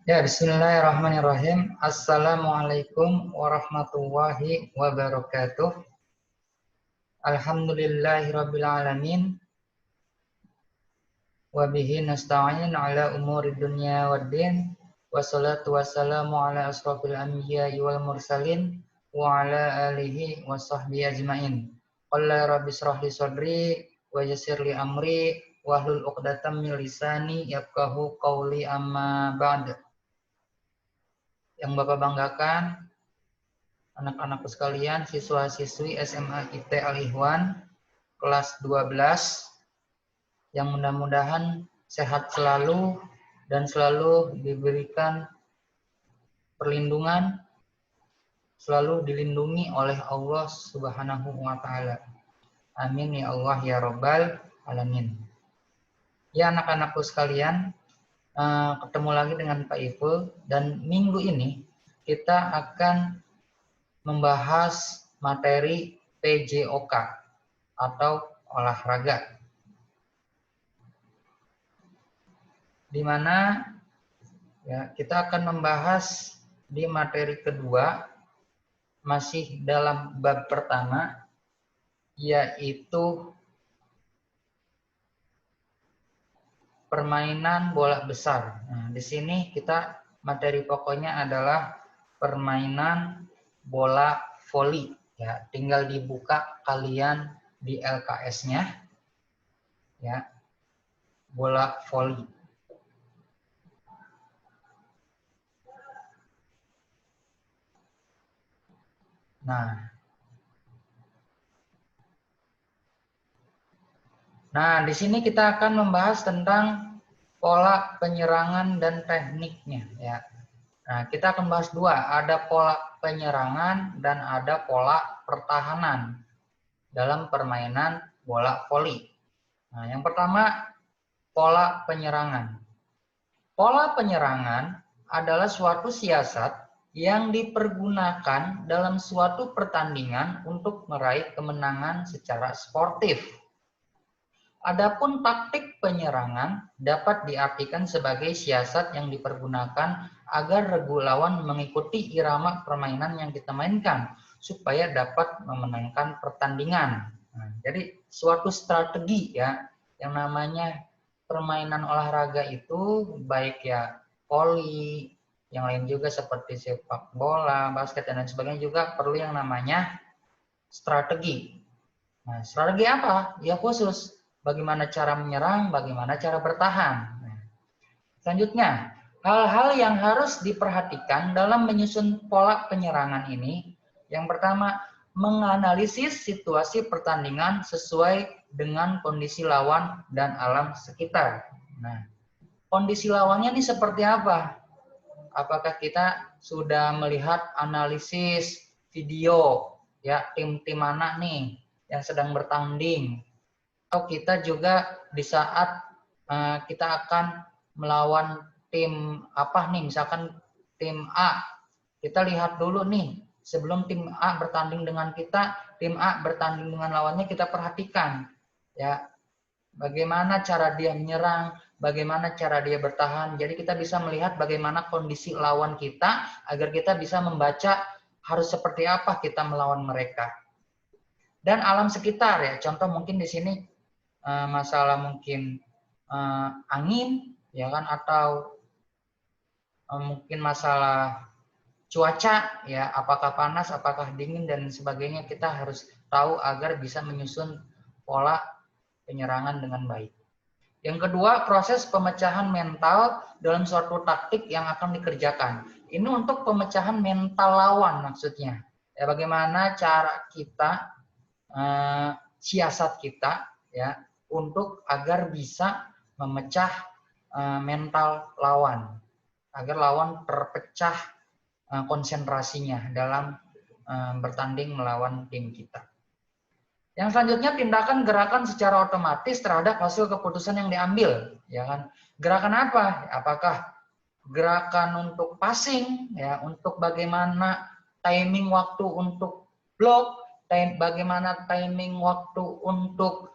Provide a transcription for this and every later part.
Ya, bismillahirrahmanirrahim. Assalamualaikum warahmatullahi wabarakatuh. Alhamdulillahirabbil alamin. Wa bihi nasta'in ala umuri dunya waddin. Wassalatu wassalamu ala asrofil anbiya'i wal mursalin wa ala alihi wa sahbihi ajmain. Qala rabbi shrah li sadri wa yassir li amri wahlul 'uqdatam min lisani yafqahu qawli amma ba'd. Yang Bapak banggakan, anak-anakku sekalian, siswa-siswi SMA IT Al-Ihwan kelas 12 yang mudah-mudahan sehat selalu dan selalu diberikan perlindungan, selalu dilindungi oleh Allah Subhanahu wa taala. Amin ya Allah ya Rabbal alamin. Ya anak-anakku sekalian, ketemu lagi dengan Pak Iful dan minggu ini kita akan membahas materi PJOK atau olahraga, di mana ya kita akan membahas di materi kedua masih dalam bab pertama, yaitu permainan bola besar. Nah, di sini kita materi pokoknya adalah permainan bola voli. Ya, tinggal dibuka kalian di LKS-nya. Ya, bola voli. Nah, di sini kita akan membahas tentang pola penyerangan dan tekniknya. Ya. Nah, kita akan bahas dua, ada pola penyerangan dan ada pola pertahanan dalam permainan bola voli. Nah, yang pertama, pola penyerangan. Pola penyerangan adalah suatu siasat yang dipergunakan dalam suatu pertandingan untuk meraih kemenangan secara sportif. Adapun taktik penyerangan dapat diartikan sebagai siasat yang dipergunakan agar regu lawan mengikuti irama permainan yang kita mainkan supaya dapat memenangkan pertandingan. Nah, jadi suatu strategi ya, yang namanya permainan olahraga itu baik ya voli, yang lain juga seperti sepak bola, basket dan lain sebagainya juga perlu yang namanya strategi. Nah, strategi apa? Ya khusus bagaimana cara menyerang, bagaimana cara bertahan. Nah, selanjutnya, hal-hal yang harus diperhatikan dalam menyusun pola penyerangan ini. Yang pertama, menganalisis situasi pertandingan sesuai dengan kondisi lawan dan alam sekitar. Nah, kondisi lawannya ini seperti apa? Apakah kita sudah melihat analisis video ya tim-tim mana nih yang sedang bertanding? Atau kita juga di saat kita akan melawan tim apa nih, misalkan tim A, kita lihat dulu nih sebelum tim A bertanding dengan kita, tim A bertanding dengan lawannya, kita perhatikan ya bagaimana cara dia menyerang, bagaimana cara dia bertahan. Jadi kita bisa melihat bagaimana kondisi lawan kita agar kita bisa membaca harus seperti apa kita melawan mereka. Dan alam sekitar ya, contoh mungkin di sini masalah mungkin angin ya kan, atau mungkin masalah cuaca ya, apakah panas, apakah dingin dan sebagainya, kita harus tahu agar bisa menyusun pola penyerangan dengan baik. Yang kedua, proses pemecahan mental dalam suatu taktik yang akan dikerjakan. Ini untuk pemecahan mental lawan maksudnya. Ya, bagaimana cara kita, siasat kita ya untuk agar bisa memecah mental lawan, agar lawan terpecah konsentrasinya dalam bertanding melawan tim kita. Yang selanjutnya, tindakan gerakan secara otomatis terhadap hasil keputusan yang diambil, ya kan? Gerakan apa? Apakah gerakan untuk passing, ya, untuk bagaimana timing waktu untuk blok, bagaimana timing waktu untuk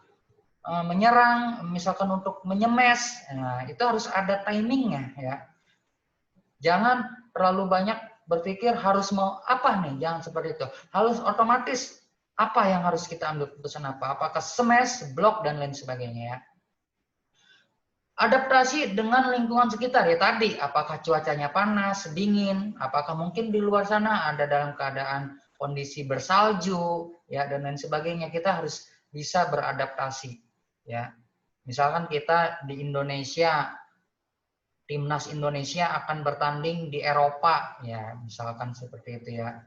menyerang, misalkan untuk menyemes, nah, itu harus ada timingnya, ya. Jangan terlalu banyak berpikir harus mau apa nih, jangan seperti itu. Harus otomatis apa yang harus kita ambil keputusan apa, apakah smash, block, dan lain sebagainya ya. Adaptasi dengan lingkungan sekitar ya tadi, apakah cuacanya panas, dingin, apakah mungkin di luar sana ada dalam keadaan kondisi bersalju, ya dan lain sebagainya. Kita harus bisa beradaptasi, ya. Misalkan kita di Indonesia, timnas Indonesia akan bertanding di Eropa, ya misalkan seperti itu ya.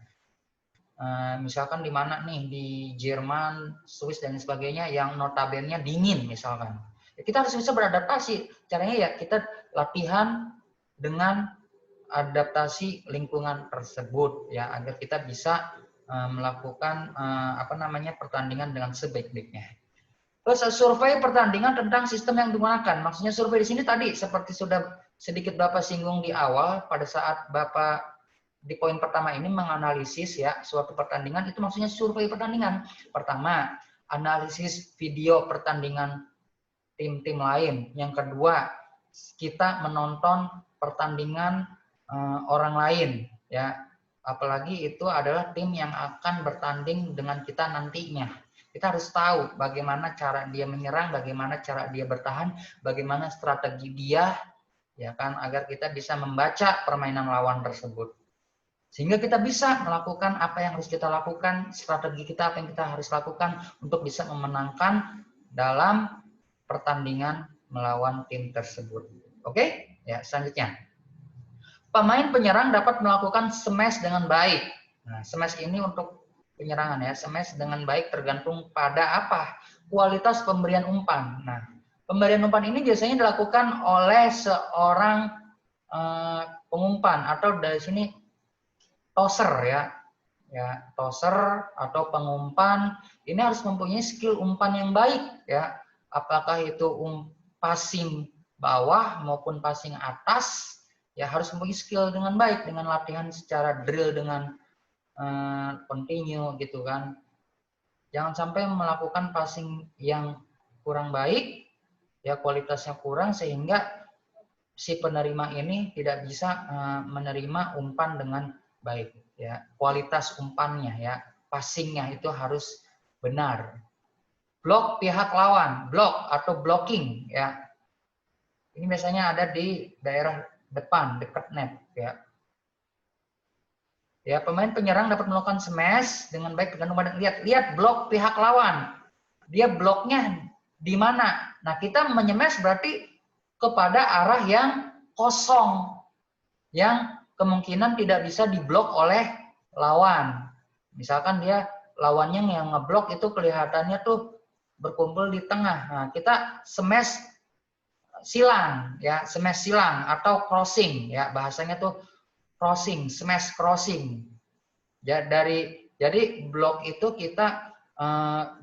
Misalkan di mana nih, di Jerman, Swiss dan sebagainya yang notabene dingin misalkan. Kita harus bisa beradaptasi. Caranya ya kita latihan dengan adaptasi lingkungan tersebut ya agar kita bisa melakukan pertandingan dengan sebaik-baiknya. Terus survei pertandingan tentang sistem yang digunakan. Maksudnya survei di sini tadi seperti sudah sedikit Bapak singgung di awal pada saat Bapak di poin pertama ini menganalisis ya suatu pertandingan, itu maksudnya survei pertandingan. Pertama, analisis video pertandingan tim-tim lain. Yang kedua, kita menonton pertandingan orang lain ya. Apalagi itu adalah tim yang akan bertanding dengan kita nantinya. Kita harus tahu bagaimana cara dia menyerang, bagaimana cara dia bertahan, bagaimana strategi dia ya kan agar kita bisa membaca permainan lawan tersebut. Sehingga kita bisa melakukan apa yang harus kita lakukan, strategi kita apa yang kita harus lakukan untuk bisa memenangkan dalam pertandingan melawan tim tersebut. Oke? Ya, selanjutnya. Pemain penyerang dapat melakukan smash dengan baik. Nah, smash ini untuk penyerangan ya. Smash dengan baik tergantung pada apa? Kualitas pemberian umpan. Nah, pemberian umpan ini biasanya dilakukan oleh seorang pengumpan atau dari sini tosser ya tosser atau pengumpan ini harus mempunyai skill umpan yang baik ya, apakah itu passing bawah maupun passing atas ya harus mempunyai skill dengan baik dengan latihan secara drill dengan continue gitu kan. Jangan sampai melakukan passing yang kurang baik ya, kualitasnya kurang sehingga si penerima ini tidak bisa menerima umpan dengan baik ya. Kualitas umpannya ya, passingnya itu harus benar. Blok pihak lawan, blok atau blocking ya. Ini biasanya ada di daerah depan dekat net ya. Ya, pemain penyerang dapat melakukan smash dengan baik tergantung pada lihat blok pihak lawan. Dia bloknya di mana? Nah, kita menyemes berarti kepada arah yang kosong yang kemungkinan tidak bisa diblok oleh lawan. Misalkan dia lawannya yang ngeblok itu kelihatannya tuh berkumpul di tengah. Nah, kita smash silang ya, smash silang atau crossing ya, bahasanya tuh crossing, smash crossing. Ya, jadi blok itu kita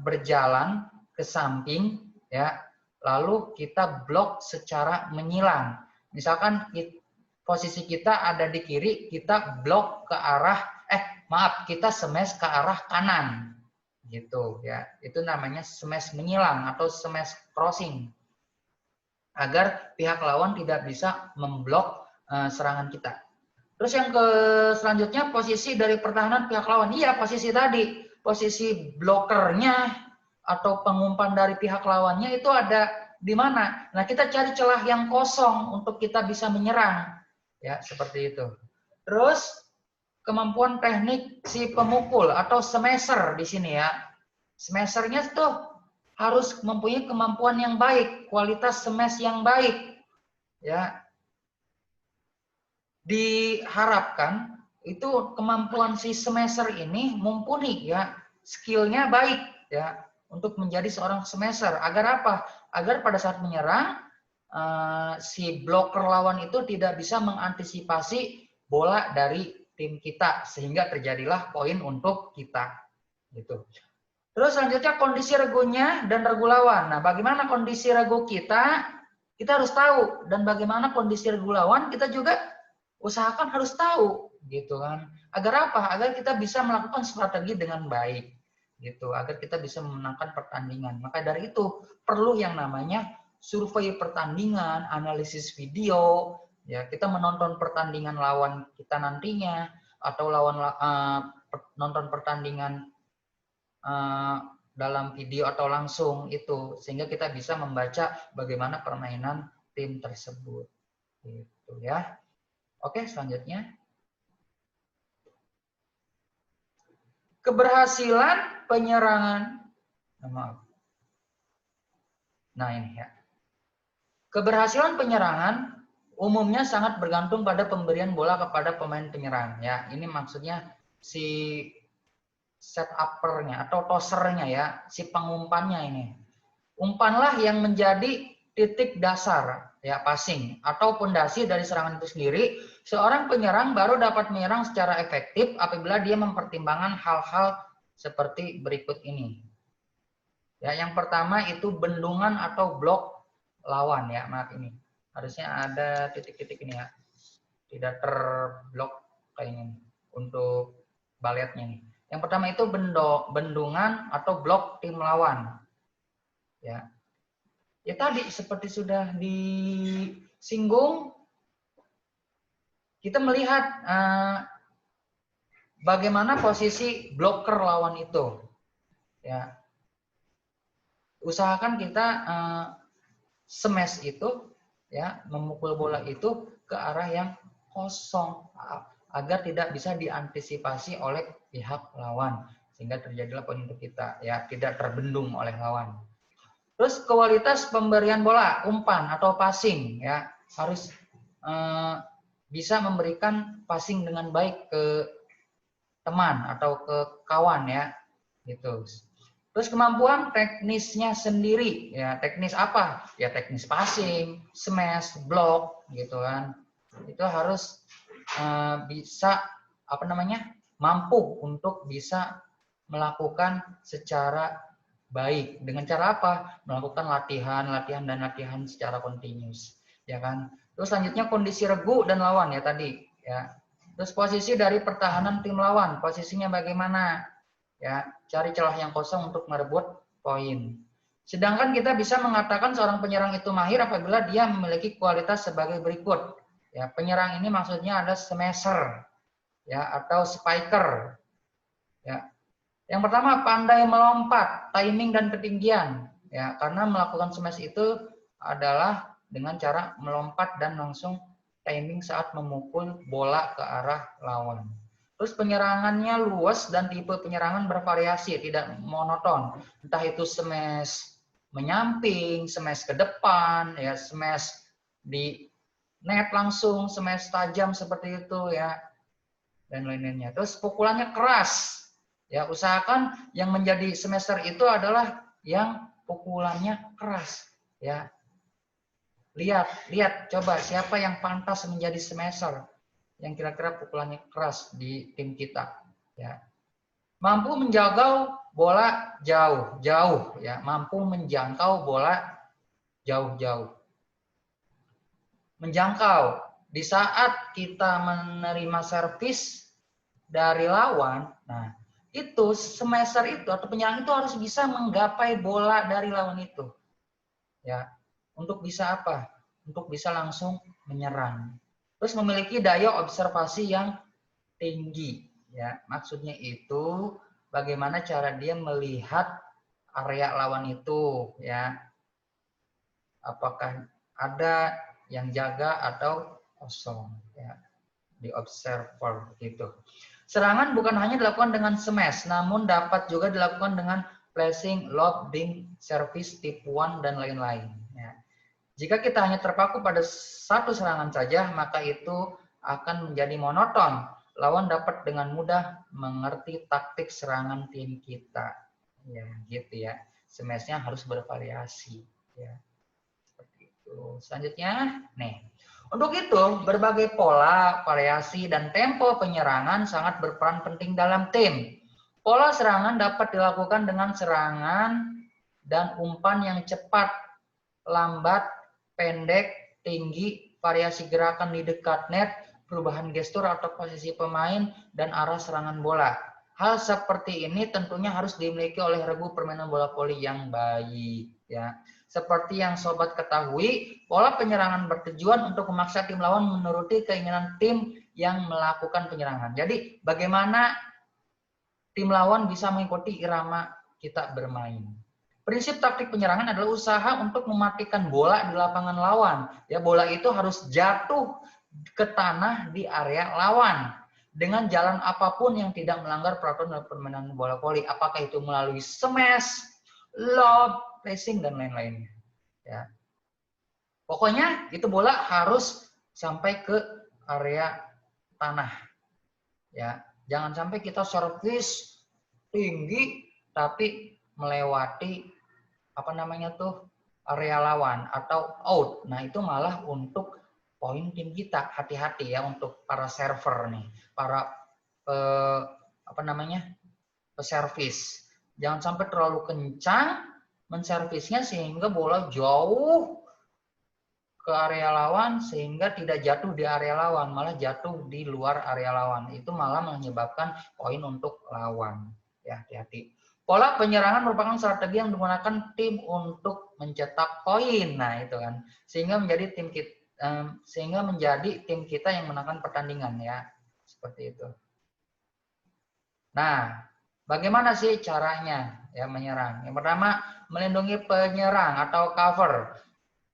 berjalan ke samping ya, lalu kita blok secara menyilang. Misalkan posisi kita ada di kiri, kita blok ke arah kita smash ke arah kanan gitu ya. Itu namanya smash menyilang atau smash crossing agar pihak lawan tidak bisa memblok serangan kita. Terus yang selanjutnya posisi dari pertahanan pihak lawan. Iya, posisi tadi, posisi blokernya atau pengumpan dari pihak lawannya itu ada di mana? Nah, kita cari celah yang kosong untuk kita bisa menyerang. Ya, seperti itu. Terus kemampuan teknik si pemukul atau smasher di sini ya. Smashernya tuh harus mempunyai kemampuan yang baik, kualitas smash yang baik. Ya, diharapkan itu kemampuan si smasher ini mumpuni ya, skillnya baik ya untuk menjadi seorang smasher. Agar apa? Agar pada saat menyerang si blocker lawan itu tidak bisa mengantisipasi bola dari tim kita sehingga terjadilah poin untuk kita gitu. Terus selanjutnya kondisi regunya dan regu lawan. Nah, bagaimana kondisi regu kita? Kita harus tahu, dan bagaimana kondisi regu lawan kita juga usahakan harus tahu gitu kan. Agar apa? Agar kita bisa melakukan strategi dengan baik gitu, agar kita bisa memenangkan pertandingan. Maka dari itu perlu yang namanya survei pertandingan, analisis video Ya, kita menonton pertandingan lawan kita nantinya atau nonton pertandingan dalam video atau langsung itu, sehingga kita bisa membaca bagaimana permainan tim tersebut. Gitu ya. Oke, selanjutnya. Keberhasilan penyerangan. Maaf. Nah, ini ya. Keberhasilan penyerangan umumnya sangat bergantung pada pemberian bola kepada pemain penyerang. Ya, ini maksudnya si set-uppernya atau tosernya ya, si pengumpannya ini. Umpanlah yang menjadi titik dasar ya passing atau pondasi dari serangan itu sendiri. Seorang penyerang baru dapat menyerang secara efektif apabila dia mempertimbangkan hal-hal seperti berikut ini. Ya, yang pertama itu bendungan atau blok lawan ya, maaf ini. Harusnya ada titik-titik ini ya. Tidak terblok kayak ini untuk baletnya nih. Yang pertama itu bendungan atau blok tim lawan. Ya. Ya tadi seperti sudah disinggung, kita melihat bagaimana posisi bloker lawan itu. Ya. Usahakan kita smash itu ya, memukul bola itu ke arah yang kosong agar tidak bisa diantisipasi oleh pihak lawan sehingga terjadilah poin untuk kita ya, tidak terbendung oleh lawan. Terus kualitas pemberian bola, umpan atau passing ya, harus bisa memberikan passing dengan baik ke teman atau ke kawan ya, gitu. Terus kemampuan teknisnya sendiri ya, teknis apa? Ya teknis passing, smash, block gitu kan. Itu harus bisa apa namanya? Mampu untuk bisa melakukan secara baik. Dengan cara apa? Melakukan latihan dan latihan secara continuous, ya kan? Terus selanjutnya kondisi regu dan lawan ya tadi, ya. Terus posisi dari pertahanan tim lawan, posisinya bagaimana? Ya, cari celah yang kosong untuk merebut poin. Sedangkan kita bisa mengatakan seorang penyerang itu mahir apabila dia memiliki kualitas sebagai berikut. Ya, penyerang ini maksudnya ada smasher, ya, atau spiker. Ya. Yang pertama pandai melompat, timing dan ketinggian. Ya, karena melakukan smash itu adalah dengan cara melompat dan langsung timing saat memukul bola ke arah lawan. Terus penyerangannya luas dan tipe penyerangan bervariasi, tidak monoton. Entah itu smash menyamping, smash ke depan, ya smash di net langsung, smash tajam seperti itu ya, dan lain-lainnya. Terus pukulannya keras. Ya, usahakan yang menjadi smasher itu adalah yang pukulannya keras. Ya, lihat, coba siapa yang pantas menjadi smasher, yang kira-kira pukulannya keras di tim kita, ya. Mampu menjangkau bola jauh-jauh, ya, mampu menjangkau bola jauh-jauh. Menjangkau di saat kita menerima servis dari lawan, nah itu smasher itu atau penyerang itu harus bisa menggapai bola dari lawan itu, ya, untuk bisa apa? Untuk bisa langsung menyerang. Terus memiliki daya observasi yang tinggi, ya. Maksudnya itu bagaimana cara dia melihat area lawan itu, ya. Apakah ada yang jaga atau kosong, ya. Di observer gitu. Serangan bukan hanya dilakukan dengan smash, namun dapat juga dilakukan dengan flashing, lobbing, service, tipuan dan lain-lain, ya. Jika kita hanya terpaku pada satu serangan saja, maka itu akan menjadi monoton. Lawan dapat dengan mudah mengerti taktik serangan tim kita. Ya, gitu ya. Smash-nya harus bervariasi. Ya, seperti itu. Selanjutnya, nih. Untuk itu, berbagai pola, variasi, dan tempo penyerangan sangat berperan penting dalam tim. Pola serangan dapat dilakukan dengan serangan dan umpan yang cepat, lambat, pendek, tinggi, variasi gerakan di dekat net, perubahan gestur atau posisi pemain, dan arah serangan bola. Hal seperti ini tentunya harus dimiliki oleh regu permainan bola voli yang baik. Ya. Seperti yang sobat ketahui, pola penyerangan bertujuan untuk memaksa tim lawan menuruti keinginan tim yang melakukan penyerangan. Jadi bagaimana tim lawan bisa mengikuti irama kita bermain. Prinsip taktik penyerangan adalah usaha untuk mematikan bola di lapangan lawan. Ya, bola itu harus jatuh ke tanah di area lawan dengan jalan apapun yang tidak melanggar peraturan dalam permainan bola voli. Apakah itu melalui smash, lob, pressing, dan lain-lainnya. Ya. Pokoknya itu bola harus sampai ke area tanah. Ya, jangan sampai kita servis tinggi tapi melewati area lawan atau out. Nah, itu malah untuk poin tim kita. Hati-hati ya untuk para server nih, para peservis. Jangan sampai terlalu kencang menservisnya sehingga bola jauh ke area lawan sehingga tidak jatuh di area lawan, malah jatuh di luar area lawan. Itu malah menyebabkan poin untuk lawan. Ya, hati-hati. Pola penyerangan merupakan strategi yang digunakan tim untuk mencetak poin. Nah, itu kan. Sehingga menjadi tim kita yang menangkan pertandingan ya. Seperti itu. Nah, bagaimana sih caranya ya menyerang? Yang pertama, melindungi penyerang atau cover.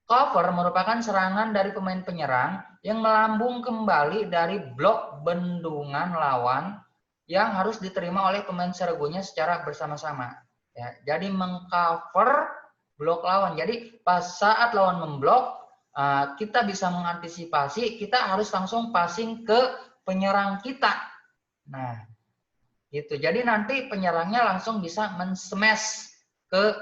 Cover merupakan serangan dari pemain penyerang yang melambung kembali dari blok bendungan lawan yang harus diterima oleh pemain sergunya secara bersama-sama. Ya, jadi mengcover blok lawan. Jadi pas saat lawan memblok, kita bisa mengantisipasi, kita harus langsung passing ke penyerang kita. Nah, gitu. Jadi nanti penyerangnya langsung bisa men-smash ke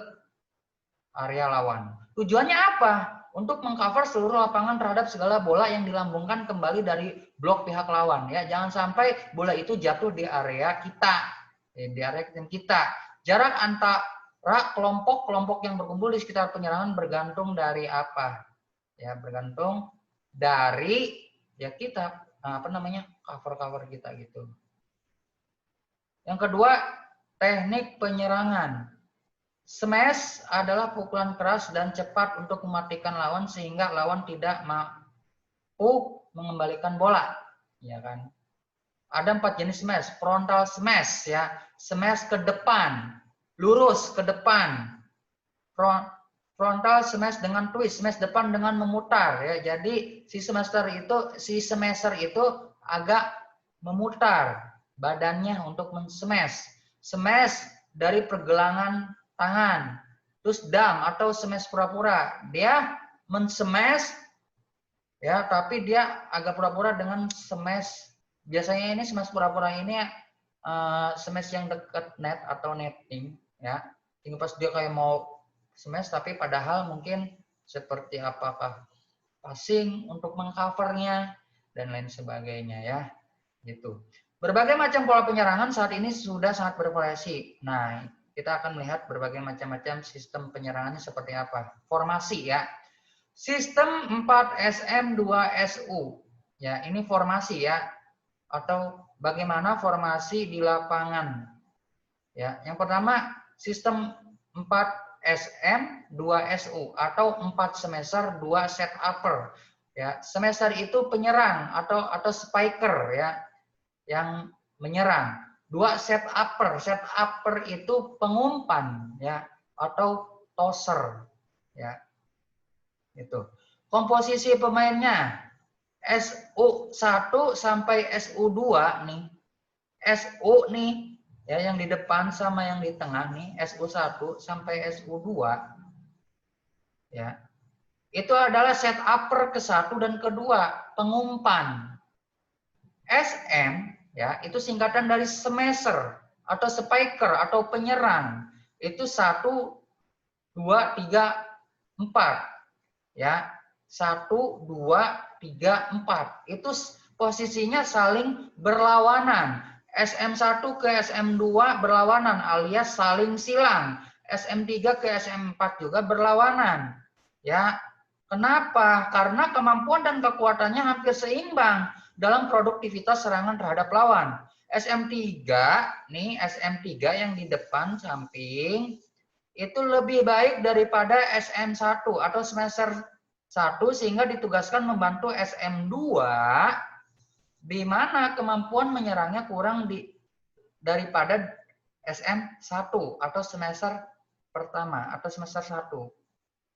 area lawan. Tujuannya apa? Untuk mengcover seluruh lapangan terhadap segala bola yang dilambungkan kembali dari blok pihak lawan. Ya, jangan sampai bola itu jatuh di area kita, di area tim kita. Jarak antara kelompok-kelompok yang berkumpul di sekitar penyerangan bergantung dari apa? Ya, bergantung dari ya kita cover-cover kita gitu. Yang kedua, teknik penyerangan. Smash adalah pukulan keras dan cepat untuk mematikan lawan sehingga lawan tidak mampu mengembalikan bola, ya kan? Ada 4 jenis smash. Frontal smash ya, smash ke depan, lurus ke depan. Frontal smash dengan twist, smash depan dengan memutar ya. Jadi si smasher itu agak memutar badannya untuk men-smash. Smash dari pergelangan tangan. Terus dam atau smash pura-pura. Dia men-smash ya, tapi dia agak pura-pura dengan smash. Biasanya ini smash pura-pura ini smash yang dekat net atau netting ya. Hingga pas dia kayak mau smash tapi padahal mungkin seperti apakah passing untuk mengcovernya dan lain sebagainya ya. Gitu. Berbagai macam pola penyerangan saat ini sudah sangat bervariasi. Nah, kita akan melihat berbagai macam sistem penyerangannya seperti apa. Formasi ya. Sistem 4SM2SU. Ya, ini formasi ya. Atau bagaimana formasi di lapangan. Ya, yang pertama sistem 4SM2SU atau 4 smasher 2 set upper. Ya, smasher itu penyerang atau spiker ya yang menyerang. 2 set upper itu pengumpan ya atau tosser ya. Itu. Komposisi pemainnya SU1 sampai SU2 nih. SU nih ya yang di depan sama yang di tengah nih, SU1 sampai SU2 ya. Itu adalah set upper ke-1 dan ke-2, pengumpan. SM ya, itu singkatan dari smasher atau spiker atau penyerang. Itu 1 2 3 4. Ya. 1 2 3 4. Itu posisinya saling berlawanan. SM1 ke SM2 berlawanan alias saling silang. SM3 ke SM4 juga berlawanan. Ya. Kenapa? Karena kemampuan dan kekuatannya hampir seimbang dalam produktivitas serangan terhadap lawan. SM3 nih, SM3 yang di depan samping itu lebih baik daripada SM1 atau semester 1 sehingga ditugaskan membantu SM2 di mana kemampuan menyerangnya kurang daripada SM1 atau semester pertama atau semester 1.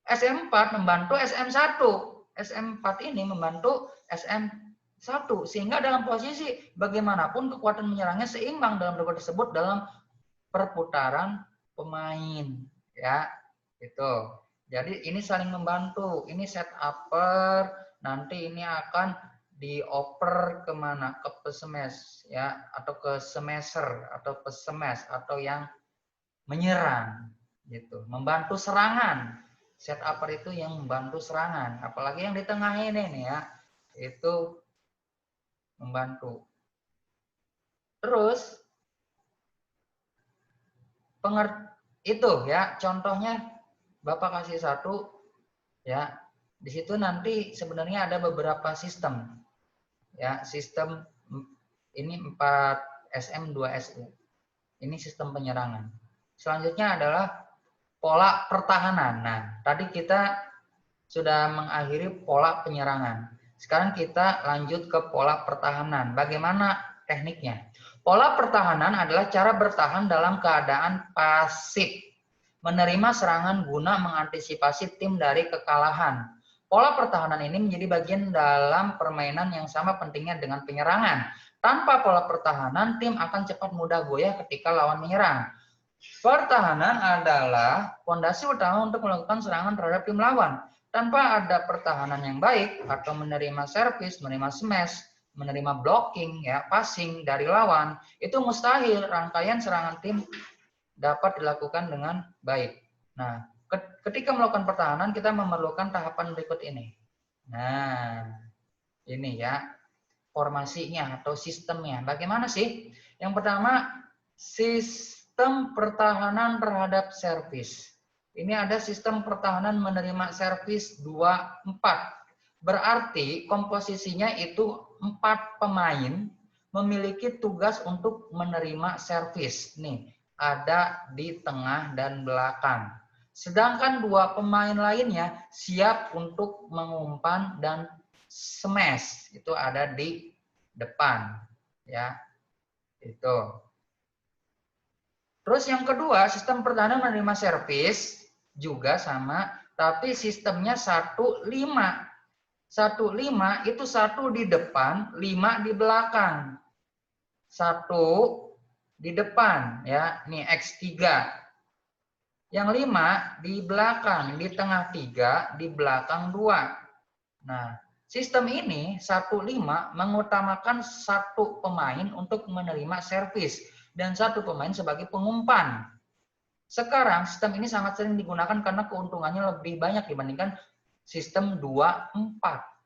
SM4 membantu SM1. SM4 ini membantu SM1 sehingga dalam posisi bagaimanapun kekuatan menyerangnya seimbang dalam debat tersebut dalam perputaran pemain, ya, itu. Jadi ini saling membantu. Ini set upper, nanti ini akan dioper kemana? Ke pesemes, ya, atau ke semester, atau pesemes, atau yang menyerang, gitu. Membantu serangan. Set upper itu yang membantu serangan. Apalagi yang di tengah ini nih ya, itu membantu. Terus itu ya contohnya Bapak kasih satu ya, di situ nanti sebenarnya ada beberapa sistem ya, sistem ini 4 SM 2 SU ini sistem penyerangan. Selanjutnya adalah pola pertahanan. Nah tadi kita sudah mengakhiri pola penyerangan, sekarang kita lanjut ke pola pertahanan. Bagaimana tekniknya? Pola pertahanan adalah cara bertahan dalam keadaan pasif, menerima serangan guna mengantisipasi tim dari kekalahan. Pola pertahanan ini menjadi bagian dalam permainan yang sama pentingnya dengan penyerangan. Tanpa pola pertahanan, tim akan cepat mudah goyah ketika lawan menyerang. Pertahanan adalah fondasi utama untuk melakukan serangan terhadap tim lawan. Tanpa ada pertahanan yang baik atau menerima servis, menerima smash, menerima blocking, ya, passing dari lawan, itu mustahil rangkaian serangan tim dapat dilakukan dengan baik. Nah, ketika melakukan pertahanan kita memerlukan tahapan berikut ini. Nah, ini ya formasinya atau sistemnya. Bagaimana sih? Yang pertama, sistem pertahanan terhadap servis. Ini ada sistem pertahanan menerima servis 2-4. Berarti komposisinya itu 4 pemain memiliki tugas untuk menerima servis. Nih, ada di tengah dan belakang. Sedangkan 2 pemain lainnya siap untuk mengumpan dan smash. Itu ada di depan. Ya, itu. Terus yang kedua, sistem pertahanan menerima servis juga sama, tapi sistemnya 1-5. 1-5 itu 1 di depan, 5 di belakang. 1 di depan ya, ini X3. Yang 5 di belakang, di tengah 3, di belakang 2. Nah, sistem ini 1-5 mengutamakan 1 pemain untuk menerima servis dan 1 pemain sebagai pengumpan. Sekarang sistem ini sangat sering digunakan karena keuntungannya lebih banyak dibandingkan sistem 2-4.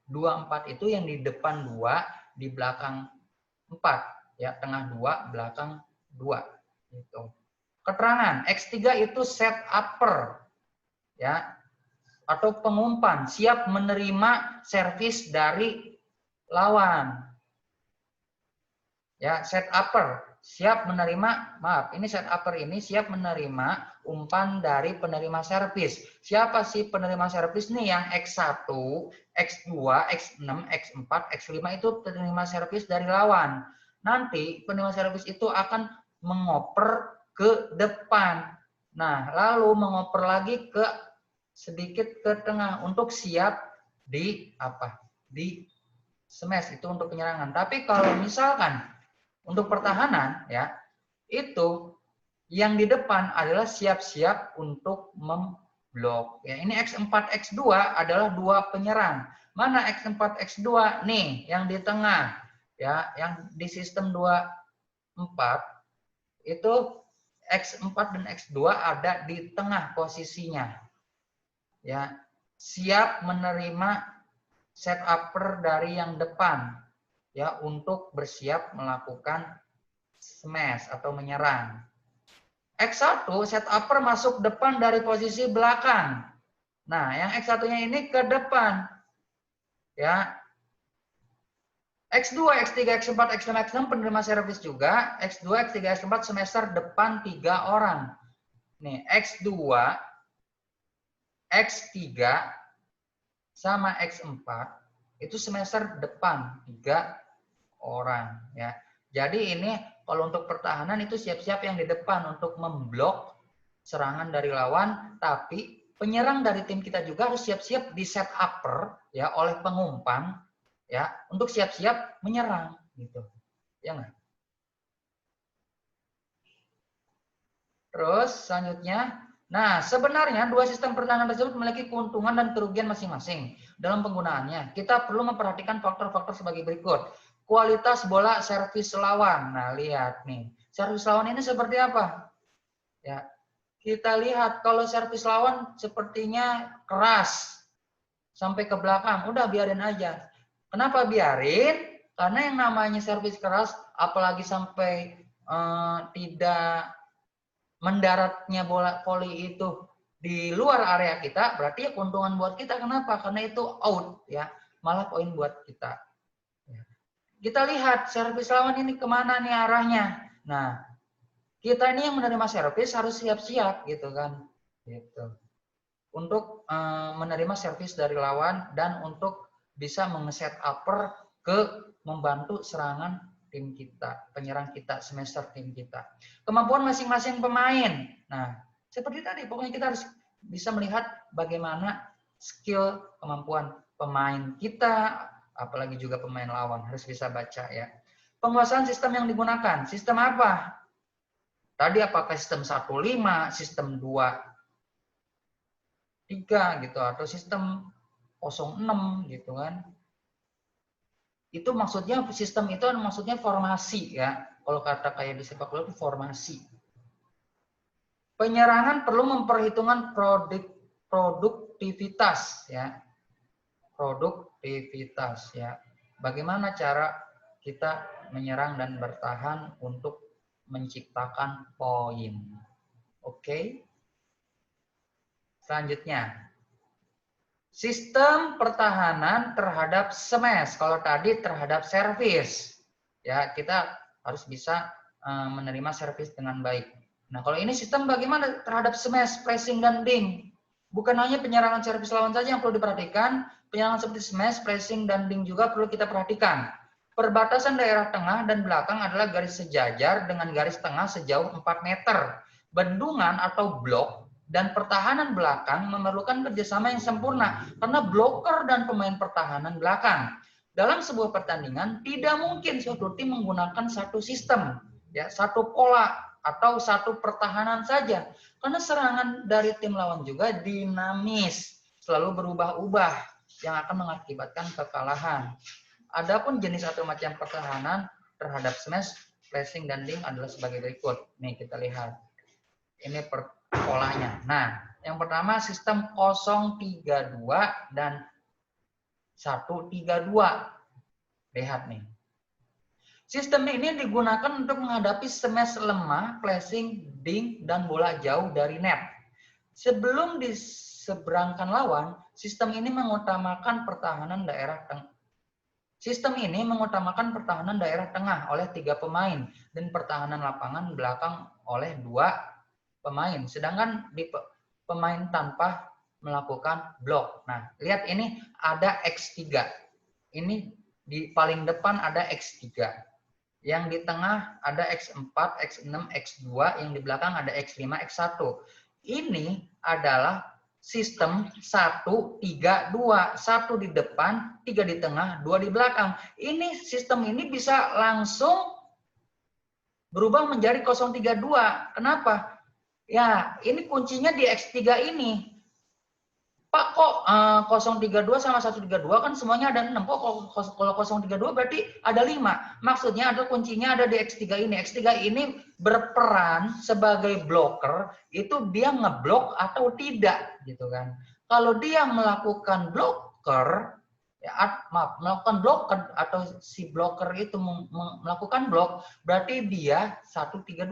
2-4 itu yang di depan 2, di belakang 4. Ya, tengah 2, belakang 2. Gitu. Keterangan, X3 itu set upper. Ya, atau pengumpan, siap menerima servis dari lawan. Ya, set upper. Siap menerima, maaf, ini set upper ini siap menerima umpan dari penerima servis. Siapa sih penerima servis nih? Yang X1, X2, X6, X4, X5 itu penerima servis dari lawan. Nanti penerima servis itu akan mengoper ke depan. Nah, lalu mengoper lagi ke sedikit ke tengah untuk siap di apa? Di smash, itu untuk penyerangan. Tapi kalau misalkan untuk pertahanan ya, itu yang di depan adalah siap-siap untuk memblok. Ya, ini X4, X2 adalah 2 penyerang. Mana X4, X2? Nih, yang di tengah. Ya, yang di sistem 2-4 itu X4 dan X2 ada di tengah posisinya. Ya, siap menerima set upper dari yang depan. Ya, untuk bersiap melakukan smash atau menyerang. X1 set upper masuk depan dari posisi belakang. Nah, yang X1-nya ini ke depan. Ya. X2, X3, X4, X5, X6 penerima servis juga. X2, X3, X4 semester depan 3 orang. nih X2, X3 sama X4 itu semester depan 3 orang ya. Jadi ini kalau untuk pertahanan itu siap-siap yang di depan untuk memblok serangan dari lawan, tapi penyerang dari tim kita juga harus siap-siap di set upper ya oleh pengumpan ya untuk siap-siap menyerang gitu. Ya enggak? Terus selanjutnya, nah sebenarnya dua sistem pertahanan tersebut memiliki keuntungan dan kerugian masing-masing dalam penggunaannya. Kita perlu memperhatikan faktor-faktor sebagai berikut. Kualitas bola servis lawan. Nah, lihat nih. Servis lawan ini seperti apa? Ya. Kita lihat kalau servis lawan sepertinya keras sampai ke belakang. Udah biarin aja. Kenapa biarin? Karena yang namanya servis keras apalagi sampai tidak mendaratnya bola voli itu di luar area kita, berarti ya keuntungan buat kita. Kenapa? Karena itu out ya, malah poin buat kita. Kita lihat servis lawan ini kemana nih arahnya. Nah, kita ini yang menerima servis harus siap-siap gitu kan, gitu. Untuk menerima servis dari lawan dan untuk bisa mengeset upper ke membantu serangan tim kita, penyerang kita, semester tim kita. Kemampuan masing-masing pemain. Nah, seperti tadi, pokoknya kita harus bisa melihat bagaimana skill, kemampuan pemain kita, apalagi juga pemain lawan, harus bisa baca ya. Penguasaan sistem yang digunakan, sistem apa? Tadi apakah sistem 1-5, sistem 2-3 gitu, atau sistem 0-6 gitu kan. Itu maksudnya sistem itu maksudnya formasi ya. Kalau kata kayak di sepak bola itu formasi. Penyerangan perlu memperhitungkan produktivitas ya. Produktivitas ya. Bagaimana cara kita menyerang dan bertahan untuk menciptakan poin. Oke. Selanjutnya. Sistem pertahanan terhadap smash. Kalau tadi terhadap servis, ya kita harus bisa menerima servis dengan baik. Nah, kalau ini sistem bagaimana terhadap smash, pressing, dan ding? Bukan hanya penyerangan servis lawan saja yang perlu diperhatikan, penyerangan seperti smash, pressing, dan ding juga perlu kita perhatikan. Perbatasan daerah tengah dan belakang adalah garis sejajar dengan garis tengah sejauh 4 meter. Bendungan atau blok dan pertahanan belakang memerlukan kerjasama yang sempurna karena bloker dan pemain pertahanan belakang. Dalam sebuah pertandingan tidak mungkin suatu tim menggunakan satu sistem, ya satu pola atau satu pertahanan saja, karena serangan dari tim lawan juga dinamis, selalu berubah-ubah yang akan mengakibatkan kekalahan. Adapun jenis atau macam pertahanan terhadap smash, pressing, dan ding adalah sebagai berikut. Nih kita lihat. Ini polanya. Nah, yang pertama sistem 0-3-2 dan 1-3-2. Lihat nih. Sistem ini digunakan untuk menghadapi smash lemah, pressing, ding, dan bola jauh dari net. Sebelum diseberangkan lawan, sistem ini mengutamakan pertahanan daerah tengah. Sistem ini mengutamakan pertahanan daerah tengah oleh 3 pemain dan pertahanan lapangan belakang oleh 2 pemain, sedangkan di pemain tanpa melakukan blok. Nah, lihat ini ada X3. Ini di paling depan ada X3. Yang di tengah ada X4, X6, X2, yang di belakang ada X5, X1. Ini adalah sistem 1-3-2. 1 di depan, 3 di tengah, 2 di belakang. Ini sistem ini bisa langsung berubah menjadi 0-3-2. Kenapa? Ya, ini kuncinya di X3 ini. Pak, kok 0-3-2 sama 1-3-2 kan semuanya ada 6. Kok kalau 0-3-2 berarti ada 5. Maksudnya ada kuncinya ada di X3 ini. X3 ini berperan sebagai blocker, itu dia ngeblok atau tidak gitu kan. Kalau dia melakukan blocker, ya, melakukan blocker atau si blocker itu melakukan blok, berarti dia 1-3-2.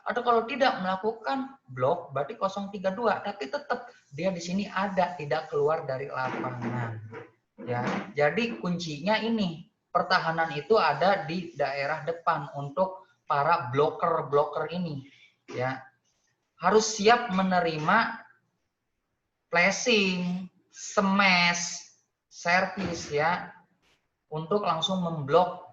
Atau kalau tidak melakukan blok, berarti 0-3-2. Tapi tetap dia di sini ada, tidak keluar dari lapangan. Ya, jadi kuncinya ini pertahanan itu ada di daerah depan untuk para bloker-bloker ini. Ya, harus siap menerima flashing, smash, servis ya, untuk langsung memblok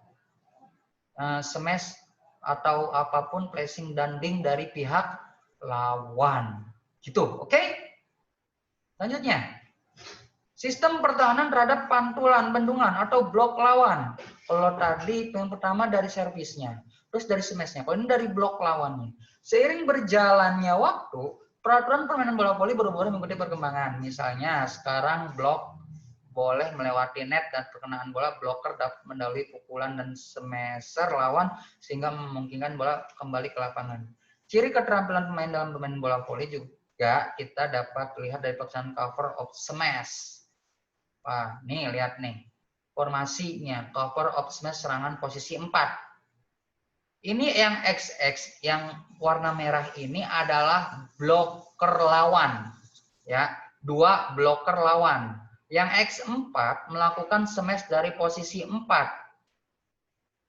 smash atau apapun flashing dan ding dari pihak lawan. Gitu, oke? Selanjutnya, sistem pertahanan terhadap pantulan, bendungan atau blok lawan. Kalau tadi yang pertama dari servisnya, terus dari smashnya. Kalau ini dari blok lawannya. Seiring berjalannya waktu, peraturan permainan bola voli berubah mengikuti perkembangan. Misalnya sekarang blok boleh melewati net dan perkenaan bola, bloker dapat mendahului pukulan dan smasher lawan sehingga memungkinkan bola kembali ke lapangan. Ciri keterampilan pemain dalam bermain bola voli juga kita dapat lihat dari pelaksanaan cover of smash. Wah, nih lihat nih. Formasinya cover of smash serangan posisi 4. Ini yang XX yang warna merah ini adalah bloker lawan. Ya, 2 bloker lawan. Yang X4 melakukan smash dari posisi 4.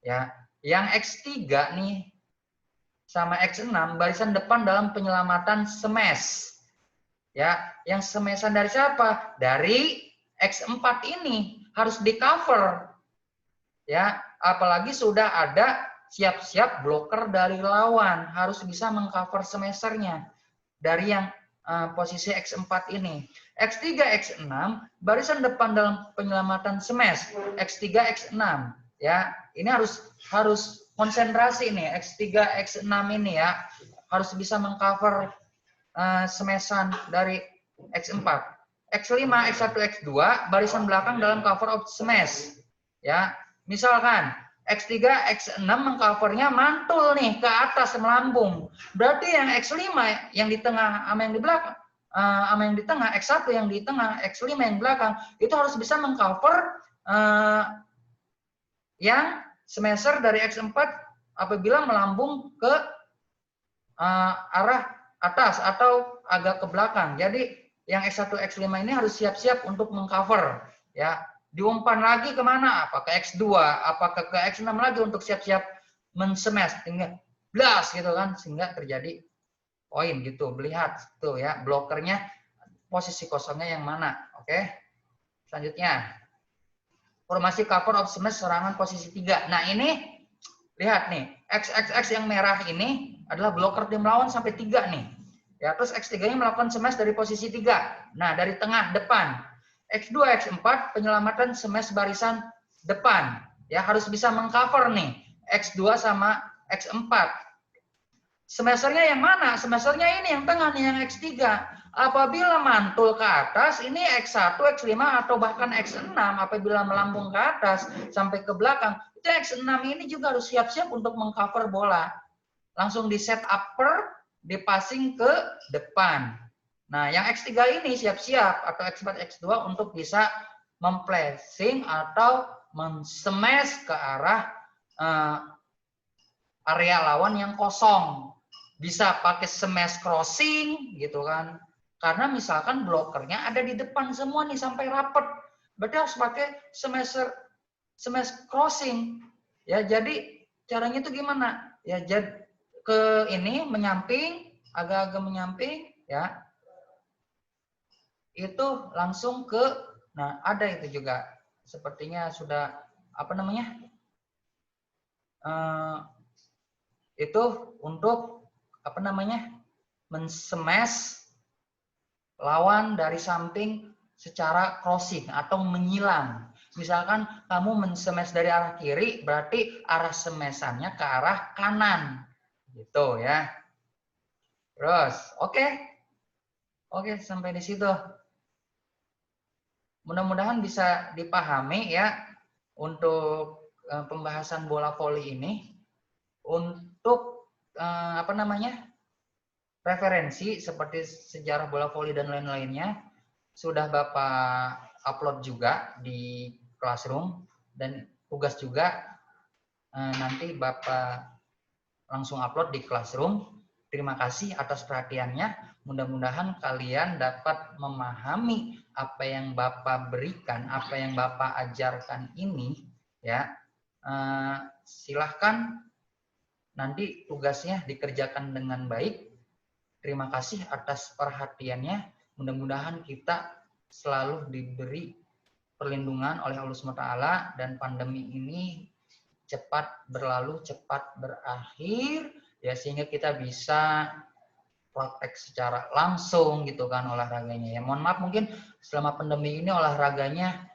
Ya, yang X3 nih sama X6 barisan depan dalam penyelamatan smash. Ya, yang smashan dari siapa? Dari X4 ini harus di cover. Ya, apalagi sudah ada siap-siap bloker dari lawan, harus bisa mengcover smashernya dari yang posisi X4 ini. X3, X6 barisan depan dalam penyelamatan smash. X3, X6 ya. Ini harus konsentrasi nih X3, X6 ini ya. Harus bisa mengcover smashan dari X4. X5, X1, X2 barisan belakang dalam cover of smash. Ya. Misalkan X3, X6 mengcovernya mantul nih ke atas melambung. Berarti yang X5 yang di tengah sama yang di belakang, sama yang di tengah, X1 yang di tengah, X5 yang di belakang, itu harus bisa mengcover yang smasher dari X4 apabila melambung ke arah atas atau agak ke belakang. Jadi yang X1, X5 ini harus siap-siap untuk mengcover. Ya, diumpan lagi kemana? Apakah X2, apakah ke X6 lagi untuk siap-siap men-smash, sehingga blast gitu kan, sehingga terjadi poin gitu. Lihat tuh ya, blokernya posisi kosongnya yang mana. Oke. Selanjutnya, formasi cover of smash serangan posisi 3. Nah ini lihat nih, XXX yang merah ini adalah bloker tim lawan sampai 3 nih. Ya, terus X3-nya melakukan smash dari posisi 3. Nah, dari tengah depan. X2, X4 penyelamatan smash barisan depan. Ya, harus bisa mengcover nih X2 sama X4. Smashernya yang mana? Smashernya ini yang tengah nih, yang X3. Apabila mantul ke atas, ini X1, X5 atau bahkan X6 apabila melambung ke atas sampai ke belakang, itu X6 ini juga harus siap-siap untuk mengcover bola. Langsung di set upper, di passing ke depan. Nah, yang X3 ini siap-siap atau X4, X2 untuk bisa memplacing atau men-smash ke arah area lawan yang kosong. Bisa pakai smash crossing gitu kan. Karena misalkan blokernya ada di depan semua nih sampai rapet. Berarti harus pakai smash crossing. Ya, jadi caranya itu gimana? Ya, jadi ke ini menyamping, agak-agak menyamping ya. Itu langsung ke, nah ada itu juga. Sepertinya sudah apa namanya? Itu untuk apa namanya? Men-smash lawan dari samping secara crossing atau menyilang. Misalkan kamu men-smash dari arah kiri, berarti arah smashannya ke arah kanan. Gitu ya. Terus, oke. Oke, sampai di situ. Mudah-mudahan bisa dipahami ya untuk pembahasan bola voli ini. Untuk apa namanya? Referensi seperti sejarah bola voli dan lain-lainnya sudah Bapak upload juga di Classroom, dan tugas juga nanti Bapak langsung upload di Classroom. Terima kasih atas perhatiannya. Mudah-mudahan kalian dapat memahami apa yang Bapak berikan, apa yang Bapak ajarkan ini ya. Silahkan nanti tugasnya dikerjakan dengan baik. terima kasih atas perhatiannya. Mudah-mudahan kita selalu diberi perlindungan oleh Allah SWT dan pandemi ini cepat berlalu, cepat berakhir ya, sehingga kita bisa praktek secara langsung gitu kan olahraganya ya. Mohon maaf mungkin selama pandemi ini olahraganya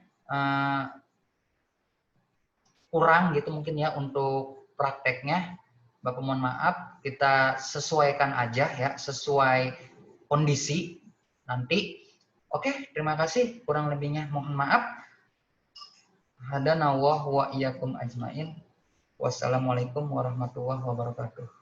kurang gitu mungkin ya untuk prakteknya. Bapak mohon maaf, kita sesuaikan aja ya, sesuai kondisi nanti. Oke, terima kasih. Kurang lebihnya mohon maaf. Hadanallahu wa iyyakum ajmain. Wassalamualaikum warahmatullahi wabarakatuh.